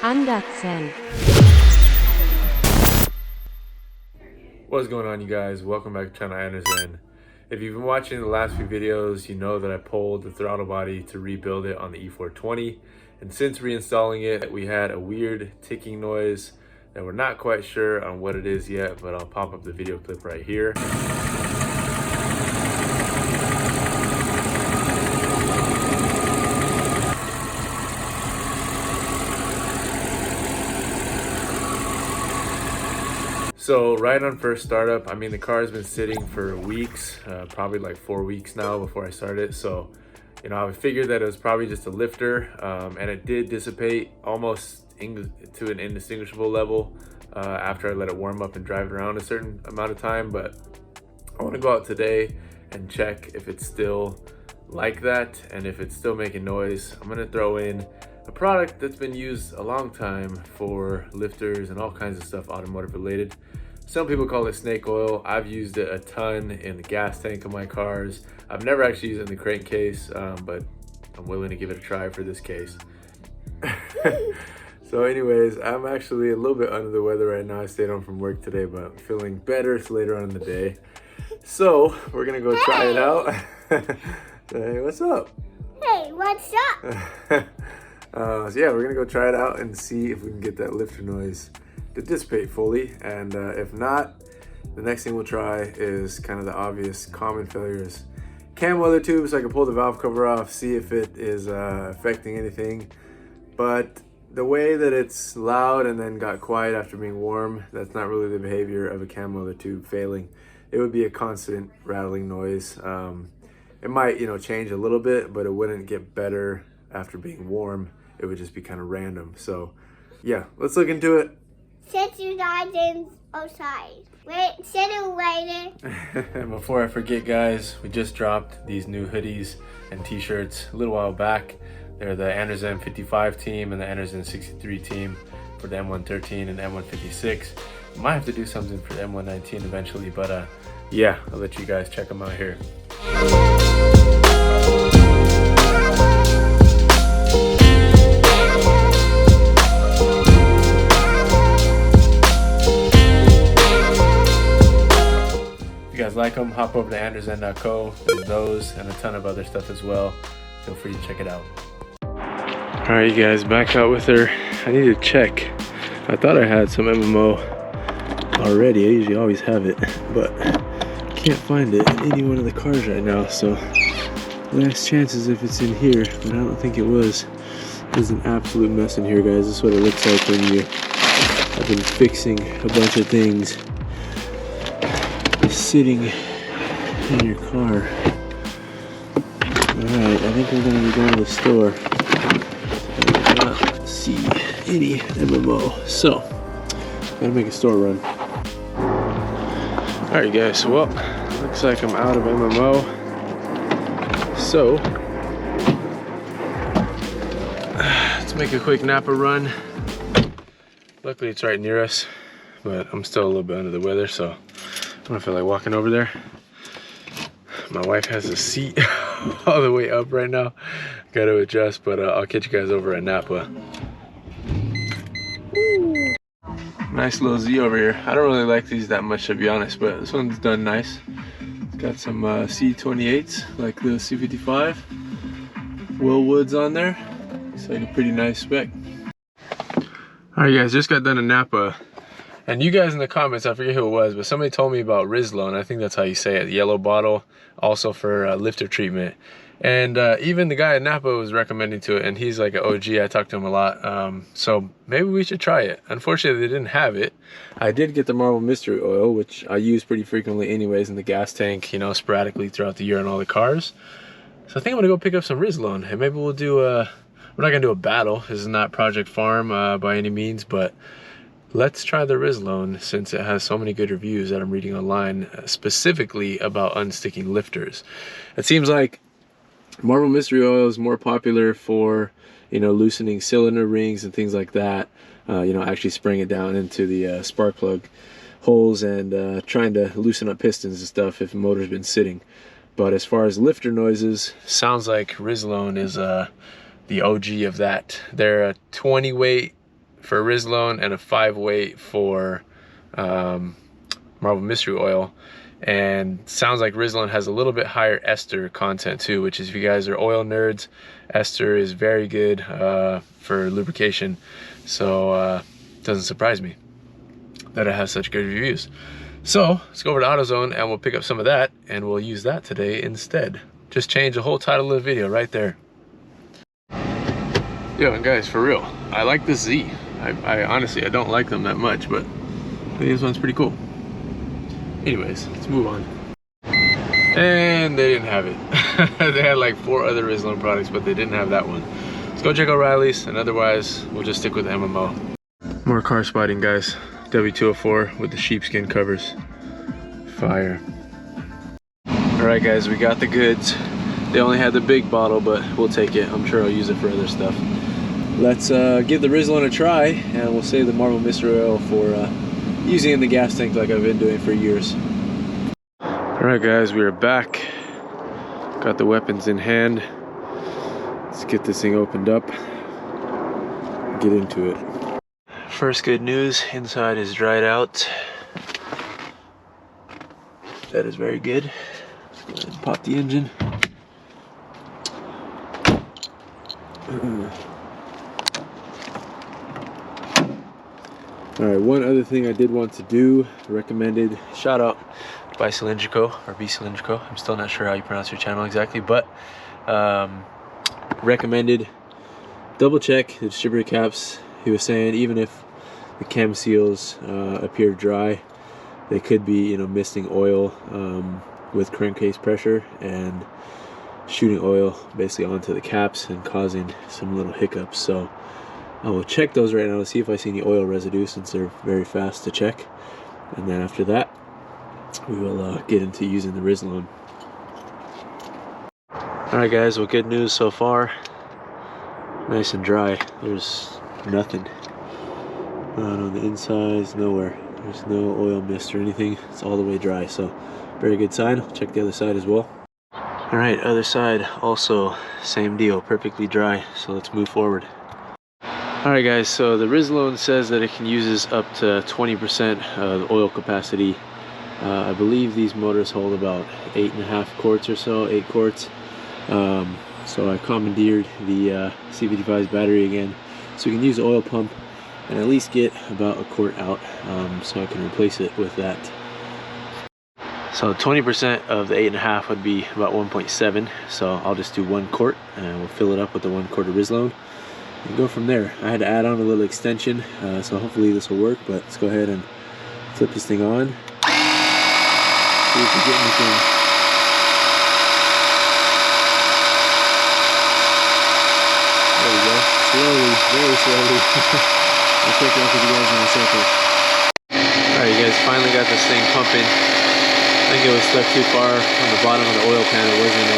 ANDERZÉN. What's going on, you guys? Welcome back to channel ANDERZÉN. If you've been watching the last few videos, you know that I pulled the throttle body to rebuild it on the E420, and since reinstalling it, we had a weird ticking noise that we're not quite sure on what it is yet, but I'll pop up the video clip right here. So right on first startup, I mean, the car has been sitting for weeks, probably like 4 weeks now before I started. So, you know, I figured that it was probably just a lifter, and it did dissipate almost to an indistinguishable level after I let it warm up and drive it around a certain amount of time. But I want to go out today and check if it's still like that, and if it's still making noise. I'm going to throw in a product that's been used a long time for lifters and all kinds of stuff automotive related. Some people call it snake oil. I've used it a ton in the gas tank of my cars. I've never actually used it in the crankcase, but I'm willing to give it a try for this case. So anyways, I'm actually a little bit under the weather right now. I stayed home from work today, but I'm feeling better later on in the day. So we're gonna go try it out. Hey, what's up? Hey, what's up? So yeah, we're gonna go try it out and see if we can get that lifter noise to dissipate fully, and if not, the next thing we'll try is kind of the obvious common failures. Cam weather tube, so I can pull the valve cover off, see if it is affecting anything. But the way that it's loud and then got quiet after being warm, that's not really the behavior of a cam weather tube failing. It would be a constant rattling noise. It might, you know, change a little bit, but it wouldn't get better after being warm. It would just be kind of random. So yeah, let's look into it. Sit you guys outside. Wait, sit and wait. And before I forget, guys, we just dropped these new hoodies and t-shirts a little while back. They're the ANDERZÉN 55 team and the ANDERZÉN 63 team for the M113 and the M156. Might have to do something for the M119 eventually, but yeah, I'll let you guys check them out here. If you guys like them, hop over to anderzen.co. There's those and a ton of other stuff as well. Feel free to check it out. All right, you guys, back out with her. I need to check. I thought I had some MMO already. I usually always have it, but can't find it in any one of the cars right now. So last chance is if it's in here, but I don't think it was. There's an absolute mess in here, guys. This is what it looks like when you have been fixing a bunch of things sitting in your car. Alright, I think we're going to be going to the store. I do not see any MMO, so gotta make a store run. Alright guys, well, looks like I'm out of MMO, so let's make a quick Napa run. Luckily it's right near us, but I'm still a little bit under the weather, so I don't feel like walking over there. My wife has a seat all the way up right now. Got to adjust, but I'll catch you guys over at Napa. Woo. Nice little Z over here. I don't really like these that much, to be honest, but this one's done nice. It's got some C28s, like the C55. Willwoods on there. It's like a pretty nice spec. Alright guys, just got done in Napa. And you guys in the comments, I forget who it was, but somebody told me about Rizlone. I think that's how you say it. Yellow bottle, also for lifter treatment. And even the guy at Napa was recommending to it, and he's like an OG. I talked to him a lot. So maybe we should try it. Unfortunately, they didn't have it. I did get the Marvel Mystery Oil, which I use pretty frequently anyways in the gas tank, you know, sporadically throughout the year on all the cars. So I think I'm gonna go pick up some Rizlone, and maybe we'll do we're not gonna do a battle. This is not Project Farm by any means, but let's try the Rizlone since it has so many good reviews that I'm reading online, specifically about unsticking lifters. It seems like Marvel Mystery Oil is more popular for, you know, loosening cylinder rings and things like that. You know, actually spraying it down into the spark plug holes and trying to loosen up pistons and stuff if the motor's been sitting. But as far as lifter noises, sounds like Rizlone is the OG of that. They're a 20 weight for Rizlone and a 5 weight for Marble Mystery Oil. And sounds like Rizlone has a little bit higher ester content too, which is, if you guys are oil nerds, ester is very good for lubrication. So doesn't surprise me that it has such good reviews. So let's go over to AutoZone and we'll pick up some of that, and we'll use that today instead. Just change the whole title of the video right there. Yo, and guys, for real, I like this Z. I honestly, I don't like them that much, but I think this one's pretty cool. Anyways, let's move on. And they didn't have it. They had like 4 other Rizlone products, but they didn't have that one. Let's go check O'Reilly's, and otherwise we'll just stick with MMO. More car spotting, guys. W204 with the sheepskin covers. Fire. Alright guys, we got the goods. They only had the big bottle, but we'll take it. I'm sure I'll use it for other stuff. Let's give the Rizlone a try, and we'll save the Marble Mystery Oil for using in the gas tank like I've been doing for years. Alright guys, we are back. Got the weapons in hand. Let's get this thing opened up. Get into it. First good news, inside is dried out. That is very good. Let's go ahead and pop the engine. Alright, one other thing I did want to do, recommended, shout out Bicylindrico, or Bicylindrico, I'm still not sure how you pronounce your channel exactly, but recommended double check the distributor caps. He was saying even if the cam seals appear dry, they could be, you know, misting oil with crankcase pressure and shooting oil basically onto the caps and causing some little hiccups. So I will check those right now to see if I see any oil residue, since they're very fast to check, and then after that we will get into using the Rizlone. Alright guys, well, good news so far. Nice and dry. There's nothing. Not on the insides, nowhere. There's no oil mist or anything. It's all the way dry, so very good sign. I'll check the other side as well. Alright, other side also same deal, perfectly dry. So let's move forward. Alright guys, so the Rizlone says that it can use up to 20% of the oil capacity. I believe these motors hold about 8.5 quarts or so, 8 quarts. So I commandeered the C55's battery again, so we can use the oil pump and at least get about a quart out, so I can replace it with that. So 20% of the 8.5 would be about 1.7, so I'll just do 1 quart and we'll fill it up with the 1 quart of Rizlone and go from there. I had to add on a little extension, so hopefully this will work, but let's go ahead and flip this thing on. See if we get anything. There we go. Slowly, very slowly. I'll check it out with you guys in a second. Alright guys, finally got this thing pumping. I think it was stuck too far on the bottom of the oil pan. It wasn't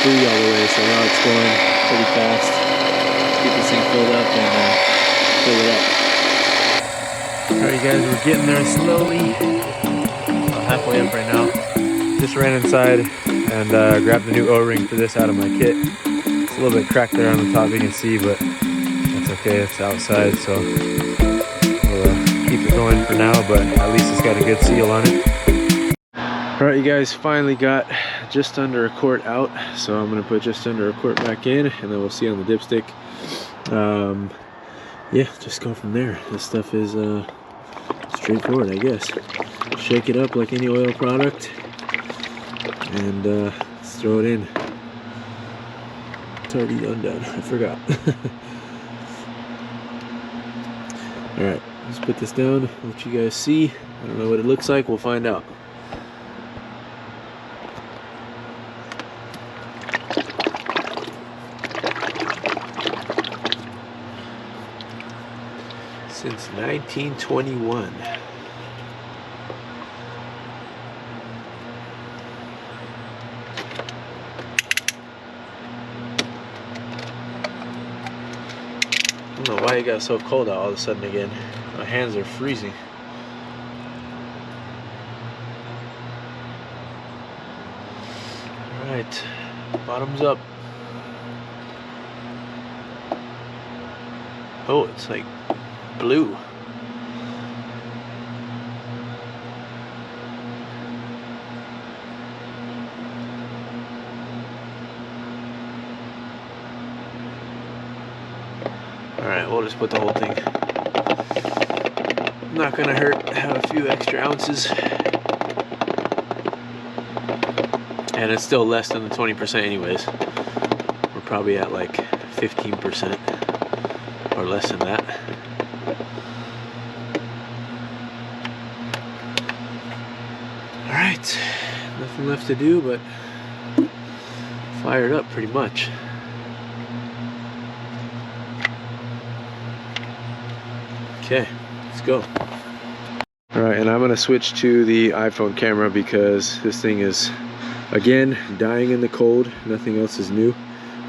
free all the way, so now it's going pretty fast. Let's get this thing filled up and fill it up. Alright guys, we're getting there slowly. About halfway up right now. Just ran inside and grabbed the new O-ring for this out of my kit. It's a little bit cracked there on the top, you can see, but that's okay, it's outside, so we'll keep it going for now, but at least it's got a good seal on it. Alright you guys, finally got just under a quart out, so I'm going to put just under a quart back in, and then we'll see on the dipstick. Yeah, just go from there. This stuff is straightforward, I guess. Shake it up like any oil product, and let's throw it in. It's already undone, I forgot. Alright, let's put this down, let you guys see. I don't know what it looks like, we'll find out. Since 1921. I don't know why it got so cold out all of a sudden again. My hands are freezing. Alright, bottoms up. Oh, it's like blue. Alright, we'll just put the whole thing. Not gonna hurt, have a few extra ounces. And it's still less than the 20% anyways. We're probably at like 15% or less than that. Alright, nothing left to do but fire it up pretty much. Okay, let's go. Alright, and I'm going to switch to the iPhone camera because this thing is, again, dying in the cold. Nothing else is new.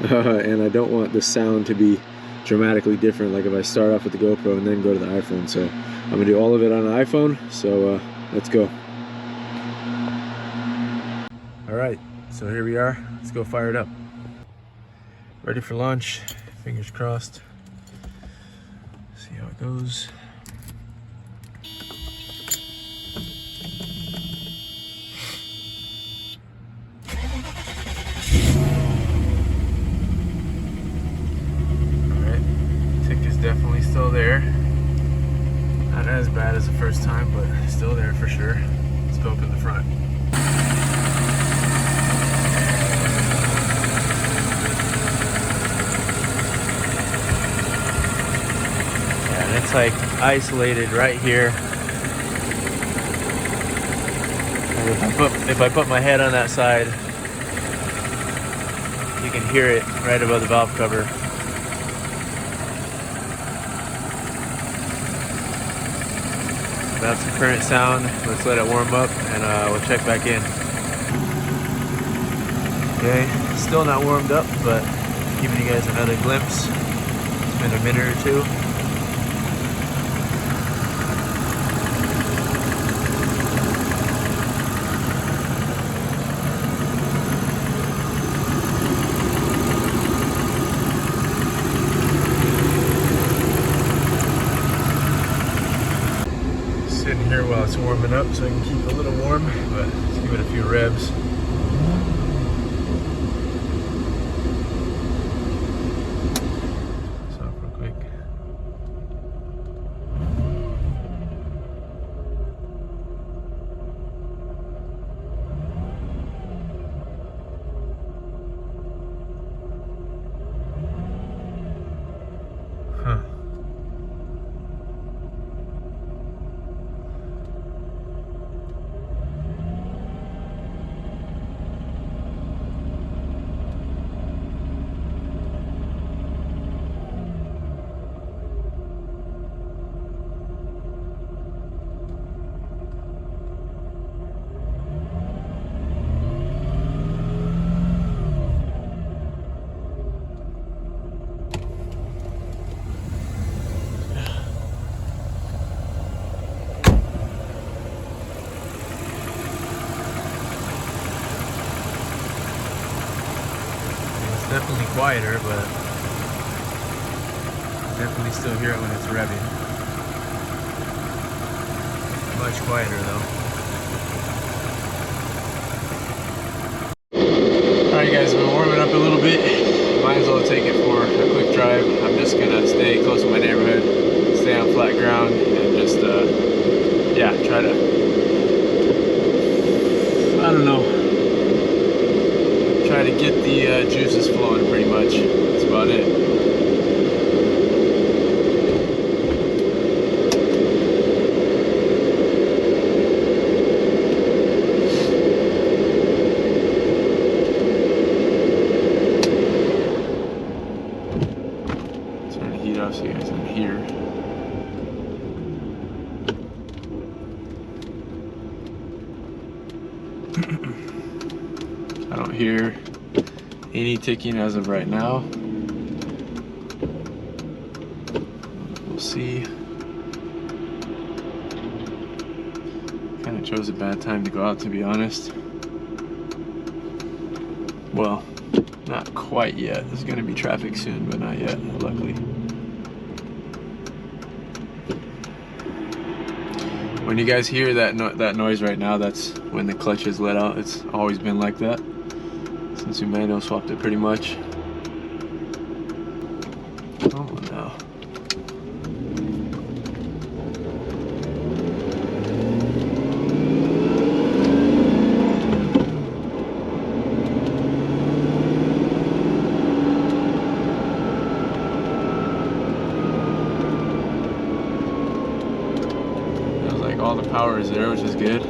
And I don't want the sound to be dramatically different, like if I start off with the GoPro and then go to the iPhone. So I'm going to do all of it on the iPhone, so let's go. Alright, so here we are. Let's go fire it up. Ready for launch. Fingers crossed. See how it goes. Alright, tick is definitely still there. Not as bad as the first time, but still there for sure. Let's go up in the front. It's like isolated right here. And if I put my head on that side, you can hear it right above the valve cover. That's the current sound. Let's let it warm up and we'll check back in. Okay, still not warmed up, but giving you guys another glimpse. It's been a minute or two. Sitting here while it's warming up so I can keep it a little warm, but let's give it a few revs. Stop real quick. Huh. Definitely quieter, but definitely still hear it when it's revving. Much quieter though. Alright guys, I've been warming up a little bit. Might as well take it for a quick drive. I'm just gonna stay close to my neighborhood, stay on flat ground, and just yeah, try to, I don't know, try to get the juices flowing pretty much. That's about it. Turn the heat off so you guys can hear. I don't hear any ticking as of right now. We'll see. Kind of chose a bad time to go out, to be honest. Well, not quite yet. There's going to be traffic soon, but not yet, luckily. When you guys hear that noise right now, that's when the clutch is let out. It's always been like that since we manual swapped it pretty much. Come on now. Feels like all the power is there, which is good.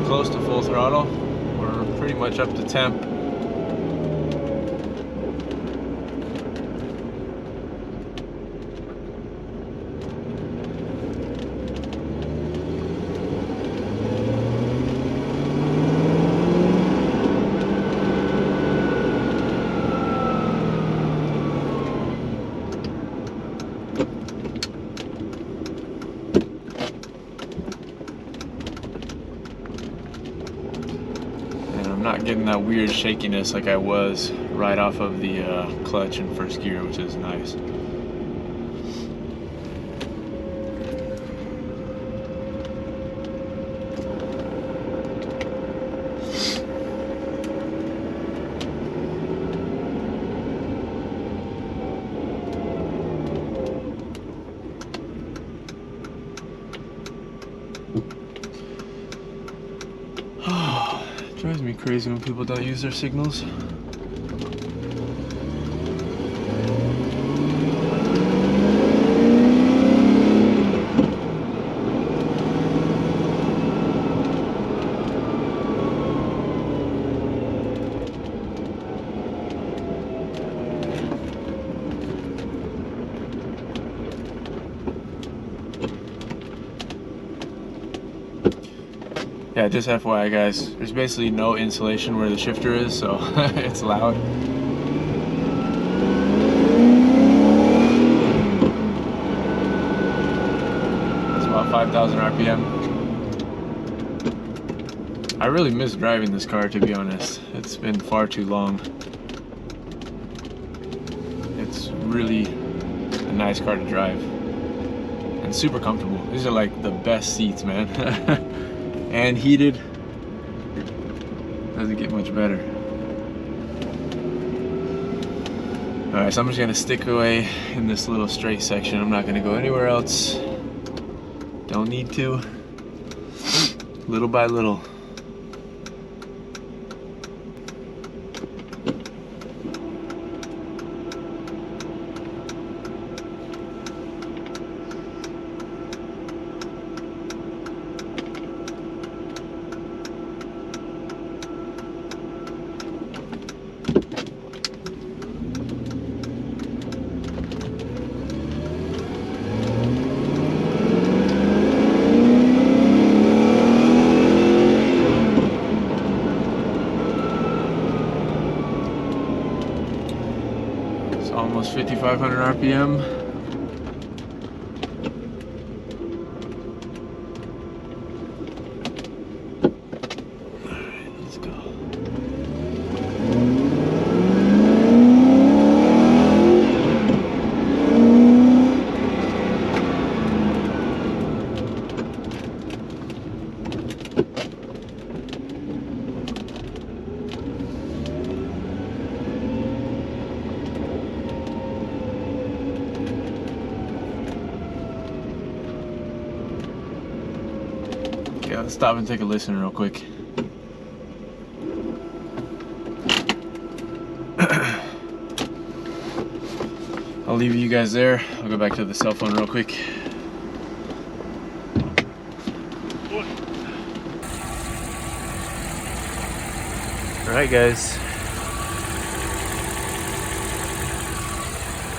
Close to full throttle. We're pretty much up to temp. I'm not getting that weird shakiness like I was right off of the clutch in first gear, which is nice. Drives me crazy when people don't use their signals. Yeah, just FYI guys, there's basically no insulation where the shifter is, so it's loud. It's about 5,000 RPM. I really miss driving this car, to be honest. It's been far too long. It's really a nice car to drive. And super comfortable. These are like the best seats, man. And heated. Doesn't get much better. Alright, so I'm just gonna stick away in this little straight section. I'm not gonna go anywhere else. Don't need to. Little by little. Almost 5,500 RPM. Alright, let's go. Yeah, let's stop and take a listen real quick. I'll leave you guys there. I'll go back to the cell phone real quick. Alright guys,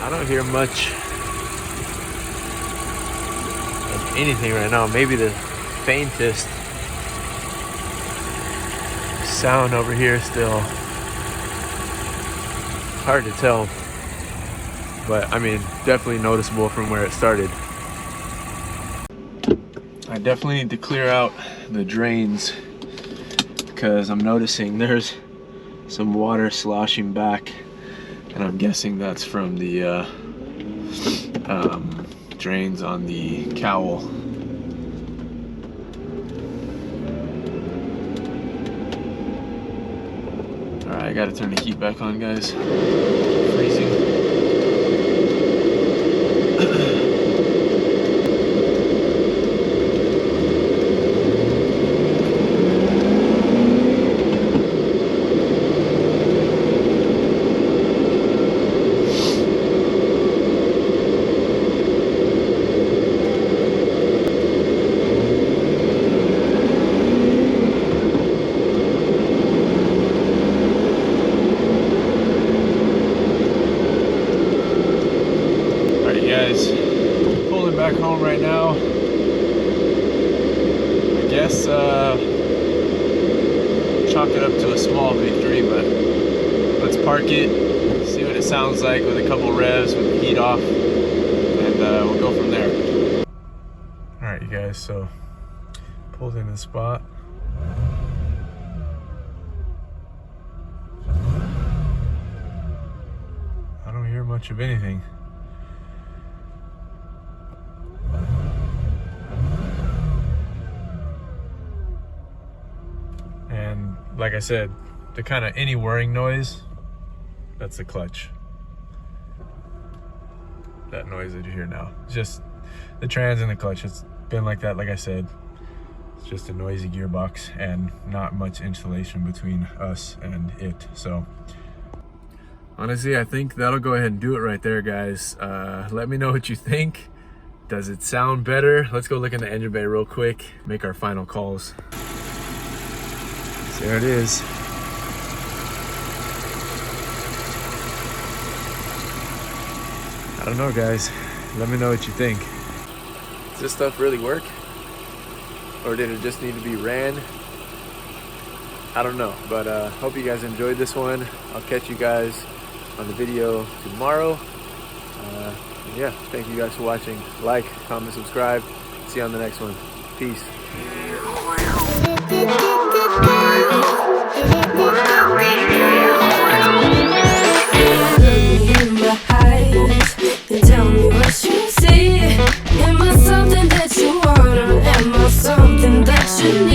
I don't hear much of anything right now. Maybe the faintest sound over here still. hard to tell, but I mean, definitely noticeable from where it started. I definitely need to clear out the drains because I'm noticing there's some water sloshing back, and I'm guessing that's from the drains on the cowl. Alright, I gotta turn the heat back on, guys. Freezing. Pulling back home right now. I guess chalk it up to a small victory, but let's park it, see what it sounds like with a couple revs with the heat off, and we'll go from there. Alright, you guys, so pulled in the spot. I don't hear much of anything. And like I said, the kind of any whirring noise, that's the clutch. That noise that you hear now, it's just the trans and the clutch. It's been like that, like I said. It's just a noisy gearbox and not much insulation between us and it. So honestly, I think that'll go ahead and do it right there, guys. Let me know what you think. Does it sound better? Let's go look in the engine bay real quick, make our final calls. There it is. I don't know, guys. Let me know what you think. Does this stuff really work? Or did it just need to be ran? I don't know, but hope you guys enjoyed this one. I'll catch you guys on the video tomorrow. Yeah, thank you guys for watching. Like, comment, subscribe. See you on the next one. Peace. Tell me what you see. Am I something that you want, or am I something that you need?